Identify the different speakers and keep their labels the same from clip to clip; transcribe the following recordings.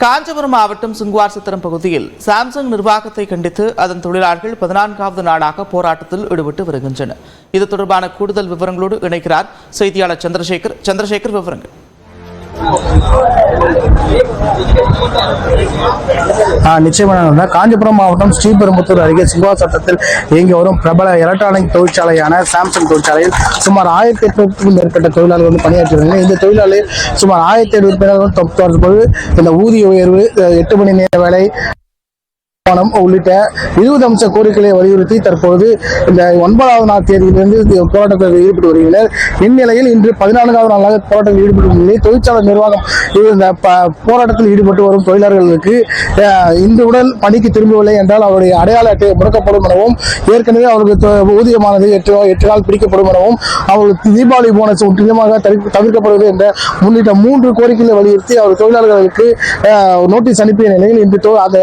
Speaker 1: காஞ்சிபுரம் மாவட்டம் சுங்குவார்சத்திரம் பகுதியில் சாம்சங் நிர்வாகத்தை கண்டித்து அதன் தொழிலாளர்கள் 14வது நாளாக போராட்டத்தில் ஈடுபட்டு வருகின்றனர். இது தொடர்பான கூடுதல் விவரங்களோடு இணைக்கிறார் செய்தியாளர் சந்திரசேகர். விவரங்கள்.
Speaker 2: நிச்சயமாக காஞ்சிபுரம் மாவட்டம் ஸ்ரீபெரும்புத்தூர் அருகே சுங்குவார்சத்திரத்தில் இயங்கி வரும் பிரபல எலக்ட்ரானிக் தொழிற்சாலையான சாம்சங் தொழிற்சாலையில் சுமார் 1800க்கும் மேற்பட்ட தொழிலாளர்கள் பணியாற்றி வருகின்றனர். இந்த தொழிலாளர்கள் சுமார் 1700 பேர்கள் இந்த ஊதிய உயர்வு, 8 மணி நேர வேலை உள்ளிட்ட 20 அம்ச கோரிக்கைகளை வலியுறுத்தி தற்போது இந்த 9வது நாள் தேதியிலிருந்து போராட்டத்தில் ஈடுபட்டு வருகின்றனர். இந்நிலையில் இன்று 14வது நாளாக போராட்டத்தில் ஈடுபடும் நிலையில் தொழிற்சாலை நிர்வாகம் இந்த போராட்டத்தில் ஈடுபட்டு வரும் தொழிலாளர்களுக்கு இன்றுடன் பணிக்கு திரும்பவில்லை என்றால் அவருடைய அடையாள அட்டை முடக்கப்படும் எனவும், ஏற்கனவே அவர்களுக்கு ஊதியமானது 8 நாள் பிடிக்கப்படும் எனவும், அவர்களுக்கு தீபாவளி போனஸ் முற்றிலுமாக தவிர்க்கப்படுவது என்ற உள்ளிட்ட 3 கோரிக்கைகளை வலியுறுத்தி அவர் தொழிலாளர்களுக்கு நோட்டீஸ் அனுப்பிய நிலையில் இன்று அந்த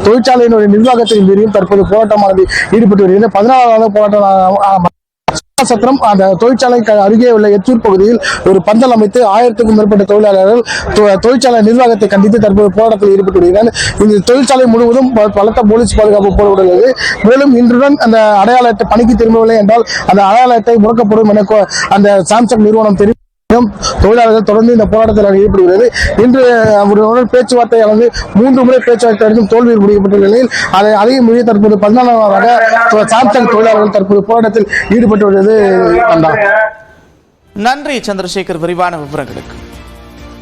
Speaker 2: தொழிற்சாலை நிர்வாகத்தின் மீறியும் தற்போது போராட்டமானது ஈடுபட்டு வருகிறது. 14வது போராட்டம் சத்திரம் அந்த தொழிற்சாலை அருகே உள்ள எத்தூர் பகுதியில் ஒரு பந்தல் அமைத்து 1000க்கும் மேற்பட்ட தொழிலாளர்கள் தொழிற்சாலை நிர்வாகத்தை கண்டித்து தற்போது போராட்டத்தில் ஈடுபட்டு வருகிறார்கள். இந்த தொழிற்சாலை முழுவதும் பலத்த போலீஸ் பாதுகாப்பு போடப்பட்டுள்ளது. மேலும் இன்றுடன் அந்த அடையாள அட்டை பணிக்கு திரும்பவில்லை என்றால் அந்த அடையாள அட்டை முடக்கப்படும் என அந்த சாம்சங் நிறுவனம் தெரிவித்து தொழிலாளர்கள் தொடர்ந்து இந்த போராட்டத்தில் ஈடுபடுகிறது. இன்று அவருடன் பேச்சுவார்த்தை 3 முறை பேச்சுவார்த்தை அடைந்தும் தோல்வியில் முடிக்கப்பட்டுள்ள நிலையில் அதையும் மீறி தற்போது 14வது சாம்சங் தொழிலாளர்கள் தற்போது போராட்டத்தில் ஈடுபட்டு வருவது.
Speaker 1: நன்றி சந்திரசேகர், விரிவான விவரங்களுக்கு.